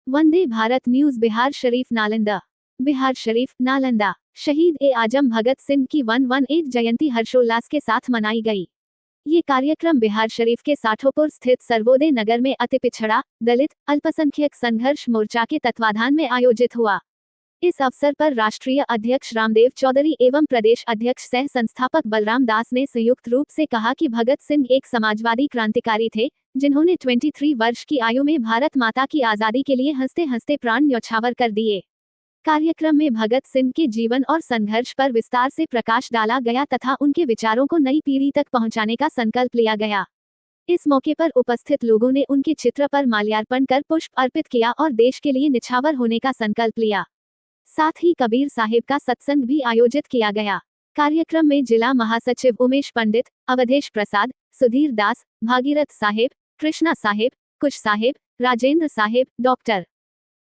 Vande Bharat news. Bihar Sharif Nalanda. Bihar Sharif Nalanda. शहीद ए आजम भगत सिंह की 118 जयंती हर्षोल्लास के साथ मनाई गई। ये कार्यक्रम बिहार शरीफ के साठोपुर स्थित सर्वोदय नगर में अति पिछड़ा, दलित, अल्पसंख्यक संघर्ष मोर्चा के तत्वाधान में आयोजित हुआ। इस अवसर पर राष्ट्रीय अध्यक्ष रामदेव चौधरी एवं प्रदेश अध्यक्ष सह संस्थापक बलराम दास ने संयुक्त रूप से कहा कि भगत सिंह एक समाजवादी क्रांतिकारी थे, जिन्होंने 23 वर्ष की आयु में भारत माता की आजादी के लिए हंसते हंसते प्राण न्यौछावर कर दिए। कार्यक्रम में भगत सिंह के जीवन और संघर्ष पर विस्तार से प्रकाश डाला गया तथा उनके विचारों को नई पीढ़ी तक पहुंचाने का संकल्प लिया गया। इस मौके पर उपस्थित लोगों ने उनके चित्र पर माल्यार्पण कर पुष्प अर्पित किया और देश के लिए निछावर होने का संकल्प लिया। साथ ही कबीर साहिब का सत्संग भी आयोजित किया गया। कार्यक्रम में जिला महासचिव उमेश पंडित, अवधेश प्रसाद, सुधीर दास, भागीरथ साहिब, कृष्णा साहिब, कुश साहिब, राजेंद्र साहिब, डॉक्टर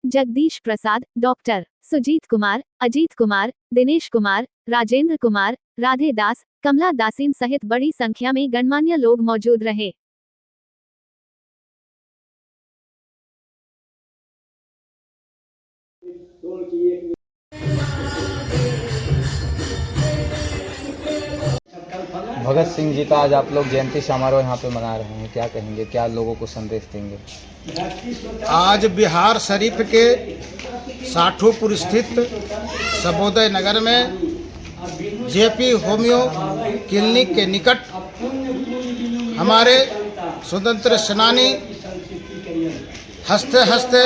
जगदीश प्रसाद, डॉक्टर सुजीत कुमार, अजीत कुमार, दिनेश कुमार, राजेंद्र कुमार, राधे दास, कमला दासीन सहित बड़ी संख्या में गणमान्य लोग मौजूद रहे। भगत सिंह जी का आज आप लोग जयंती समारोह यहाँ पे मना रहे हैं, क्या कहेंगे, क्या लोगों को संदेश देंगे? आज बिहार शरीफ के साठोपुर स्थित सर्वोदय नगर में जेपी होम्यो क्लिनिक के निकट हमारे स्वतंत्र सेनानी हंसते हंसते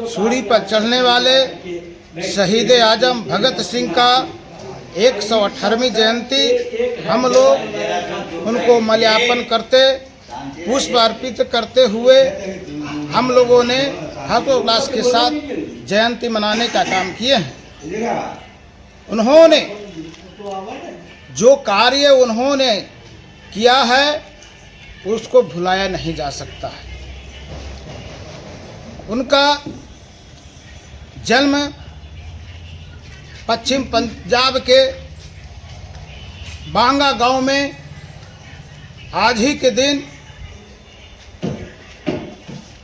सूढ़ी पर चढ़ने वाले शहीद आजम भगत सिंह का 118वीं जयंती हम लोग उनको माल्यार्पण करते, पुष्प अर्पित करते हुए हम लोगों ने हर्षोल्लास के साथ जयंती मनाने का काम किए हैं। उन्होंने जो कार्य उन्होंने किया है उसको भुलाया नहीं जा सकता है। उनका जन्म पश्चिम पंजाब के बांगा गांव में आज ही के दिन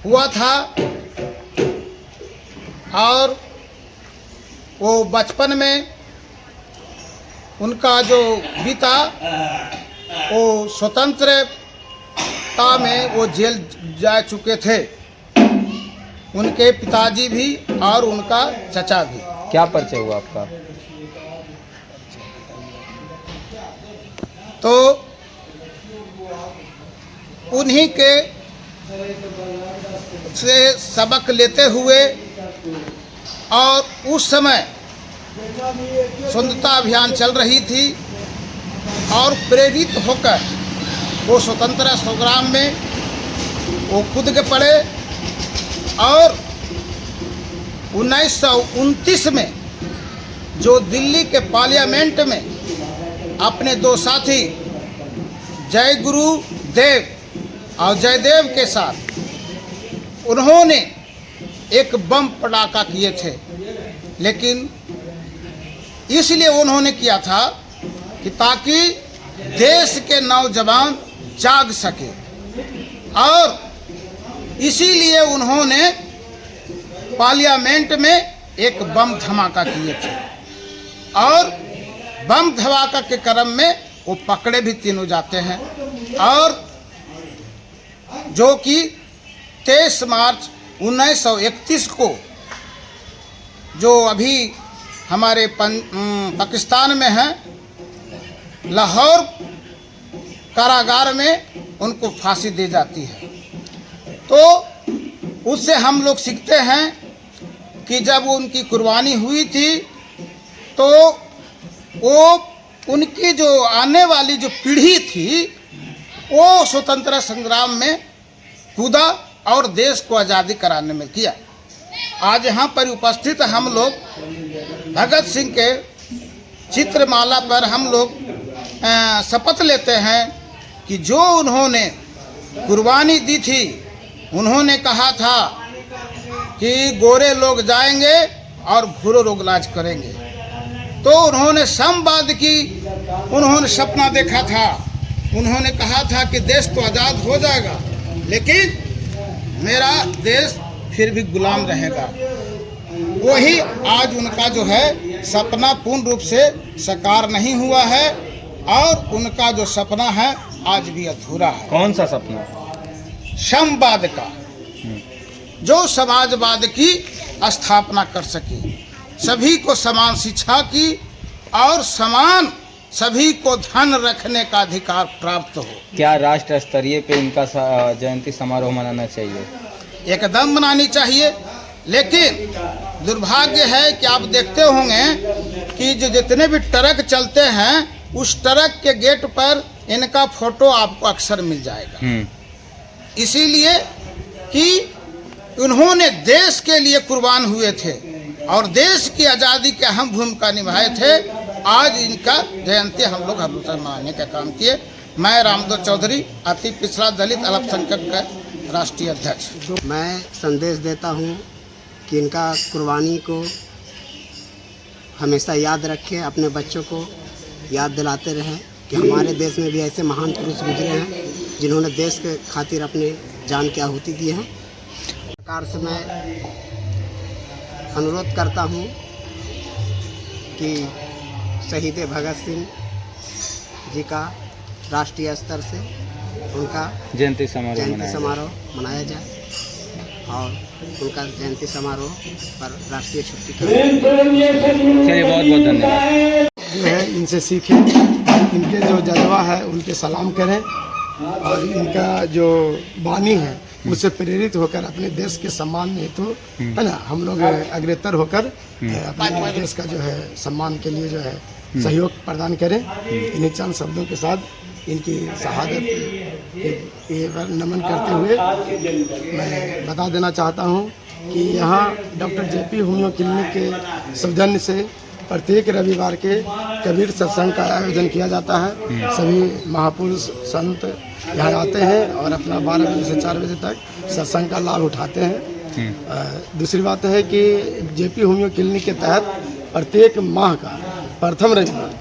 हुआ था और वो बचपन में उनका जो बीता वो स्वतंत्रता में वो जेल जा चुके थे, उनके पिताजी भी और उनका चचा भी। क्या परिचय हुआ आपका? तो उन्हीं के से सबक लेते हुए और उस समय स्वतंत्रता अभियान चल रही थी और प्रेरित होकर वो स्वतंत्रता संग्राम में वो कूद के पड़े और 1929 में जो दिल्ली के पार्लियामेंट में अपने दो साथी जय गुरु देव और जयदेव के साथ उन्होंने एक बम पटाखा किए थे, लेकिन इसलिए उन्होंने किया था कि ताकि देश के नौजवान जाग सके और इसीलिए उन्होंने पार्लियामेंट में एक बम धमाका किए थे और बम धमाका के क्रम में वो पकड़े भी तीनों जाते हैं और जो कि 23 मार्च 1931 को जो अभी हमारे पाकिस्तान में है, लाहौर कारागार में उनको फांसी दी जाती है। तो उससे हम लोग सीखते हैं कि जब उनकी कुर्बानी हुई थी तो वो उनकी जो आने वाली जो पीढ़ी थी वो स्वतंत्रता संग्राम में कूदा और देश को आज़ादी कराने में किया। आज यहाँ पर उपस्थित हम लोग भगत सिंह के चित्रमाला पर हम लोग शपथ लेते हैं कि जो उन्होंने कुर्बानी दी थी, उन्होंने कहा था कि गोरे लोग जाएंगे और भूरे लोग राज करेंगे। तो उन्होंने साम्यवाद की उन्होंने सपना देखा था, उन्होंने कहा था कि देश तो आज़ाद हो जाएगा लेकिन मेरा देश फिर भी गुलाम रहेगा। वही आज उनका जो है सपना पूर्ण रूप से साकार नहीं हुआ है और उनका जो सपना है आज भी अधूरा है। कौन सा सपना? समवाद का, जो समाजवाद की स्थापना कर सके, सभी को समान शिक्षा की और समान सभी को धन रखने का अधिकार प्राप्त हो। क्या राष्ट्र स्तरीय पे इनका जयंती समारोह मनाना चाहिए? एकदम मनानी चाहिए, लेकिन दुर्भाग्य है कि आप देखते होंगे कि जो जितने भी ट्रक चलते हैं उस ट्रक के गेट पर इनका फोटो आपको अक्सर मिल जाएगा। इसीलिए कि उन्होंने देश के लिए कुर्बान हुए थे और देश की आज़ादी की अहम भूमिका निभाए थे। आज इनका जयंती हम लोग हर रोज मनाने का काम किए। मैं रामदो चौधरी, अति पिछड़ा दलित अल्पसंख्यक का राष्ट्रीय अध्यक्ष। मैं संदेश देता हूँ कि इनका कुर्बानी को हमेशा याद रखें, अपने बच्चों को याद दिलाते रहें कि हमारे देश में भी ऐसे महान पुरुष गुजरे हैं जिन्होंने देश के खातिर अपनी जान की आहुति दी है। सरकार से मैं अनुरोध करता हूँ कि शहीद भगत सिंह जी का राष्ट्रीय स्तर से उनका जयंती समारोह मनाया जाए और उनका जयंती समारोह पर राष्ट्रीय छुट्टी चलिए। बहुत बहुत धन्यवाद। जो है इनसे सीखें, इनके जो जज्बा है उनके सलाम करें और इनका जो वाणी है उससे प्रेरित होकर अपने देश के सम्मान में तो है ना हम लोग अग्रतर होकर अपने देश का जो है सम्मान के लिए जो है सहयोग प्रदान करें। इन्हीं चंद शब्दों के साथ इनकी शहादत ये पर नमन करते हुए मैं बता देना चाहता हूँ कि यहाँ डॉक्टर JP होम्यो क्लिनिक के सौजन्य से प्रत्येक रविवार के कबीर सत्संग का आयोजन किया जाता है। सभी महापुरुष संत यहाँ आते हैं और अपना 12 बजे से 4 बजे तक सत्संग का लाभ उठाते हैं। दूसरी बात है कि JP होम्यो क्लिनिक के तहत प्रत्येक माह का प्रथम रविवार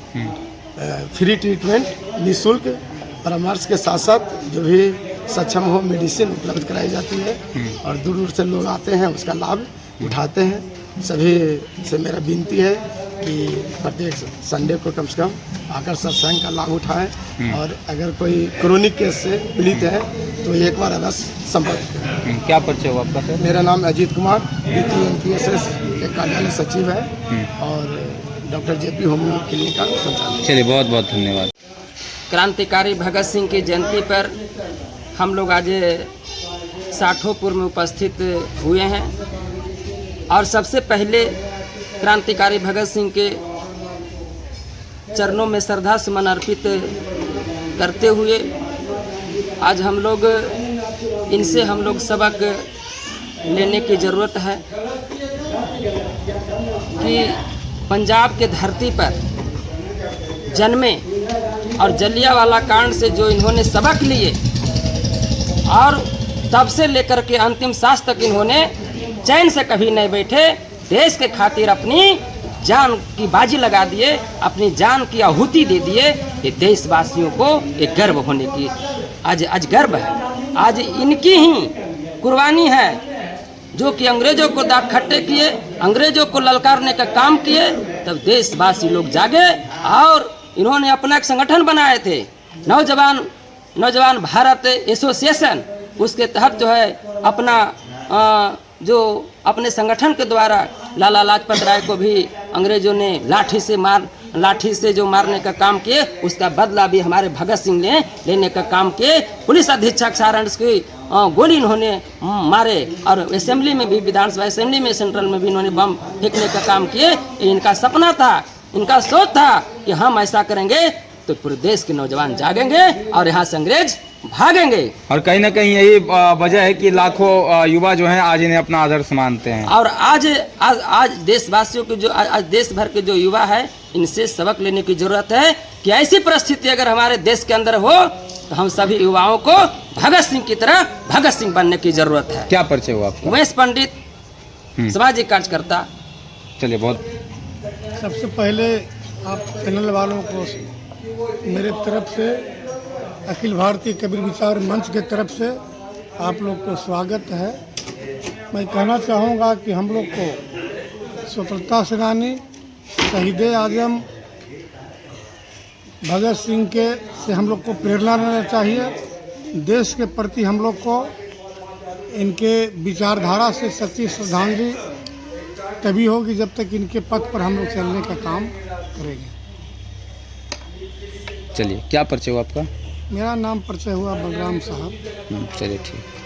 फ्री ट्रीटमेंट निःशुल्क परामर्श के साथ साथ जो भी सक्षम हो मेडिसिन उपलब्ध कराई जाती है और दूर दूर से लोग आते हैं उसका लाभ उठाते हैं। सभी से मेरा विनती है कि प्रत्येक संडे को कम से कम आकर सत्संग का लाभ उठाएं और अगर कोई क्रोनिक केस से पीड़ित है तो एक बार अवश्य संपर्क करें। क्या परिचय हुआ आपका सर? मेरा नाम अजीत कुमार, DTMPSS के कार्यालय सचिव है और डॉक्टर JP होम्यो क्लिनिक का संचालक। चलिए बहुत बहुत धन्यवाद। क्रांतिकारी भगत सिंह की जयंती पर हम लोग आज साठोपुर में उपस्थित हुए हैं और सबसे पहले क्रांतिकारी भगत सिंह के चरणों में श्रद्धा सुमन अर्पित करते हुए आज हम लोग इनसे हम लोग सबक लेने की ज़रूरत है कि पंजाब के धरती पर जन्मे और जलियांवाला कांड से जो इन्होंने सबक लिए और तब से लेकर के अंतिम सांस तक इन्होंने चैन से कभी नहीं बैठे, देश के खातिर अपनी जान की बाजी लगा दिए, अपनी जान की आहुति दे दिए। ये देशवासियों को एक गर्व होने की आज गर्व है। आज इनकी ही कुर्बानी है जो कि अंग्रेजों को दांत खट्टे किए, अंग्रेजों को ललकारने का काम किए, तब देशवासी लोग जागे और इन्होंने अपना एक संगठन बनाए थे नौजवान भारत एसोसिएशन। उसके तहत जो है अपना जो अपने संगठन के द्वारा लाला लाजपत राय को भी अंग्रेजों ने लाठी से जो मारने का काम किए उसका बदला भी हमारे भगत सिंह ने लेने का काम किए। पुलिस अधीक्षक सारांश की गोली इन्होंने मारे और असेंबली में भी, विधानसभा असेंबली में, सेंट्रल में भी इन्होंने बम फेंकने का काम किए। इनका सपना था, इनका सोच था कि हम ऐसा करेंगे तो पूरे देश के नौजवान जागेंगे और यहाँ से अंग्रेज भागेंगे। और कहीं ना कहीं यही वजह है कि लाखों युवा जो हैं आज इन्हें अपना आदर्श मानते हैं। और आज देशवासियों के जो आज देश भर के जो युवा है इनसे सबक लेने की जरूरत है कि ऐसी परिस्थिति अगर हमारे देश के अंदर हो तो हम सभी युवाओं को भगत सिंह की तरह भगत सिंह बनने की जरूरत है। क्या परिचय हुआ आपका? उमेश पंडित, सामाजिक कार्यकर्ता। चलिए बहुत। सबसे पहले आप चैनल वालों को मेरे तरफ से, अखिल भारतीय कबीर विचार मंच के तरफ से आप लोग को स्वागत है मैं कहना चाहूँगा कि हम लोग को स्वतंत्रता सेनानी शहीद आजम भगत सिंह के से हम लोग को प्रेरणा लेना चाहिए। देश के प्रति हम लोग को इनके विचारधारा से सच्ची श्रद्धांजलि तभी होगी जब तक इनके पथ पर हम लोग चलने का काम करेंगे। चलिए, क्या परिचय हुआ आपका? मेरा नाम परिचय हुआ बलराम साहब। चलिए ठीक।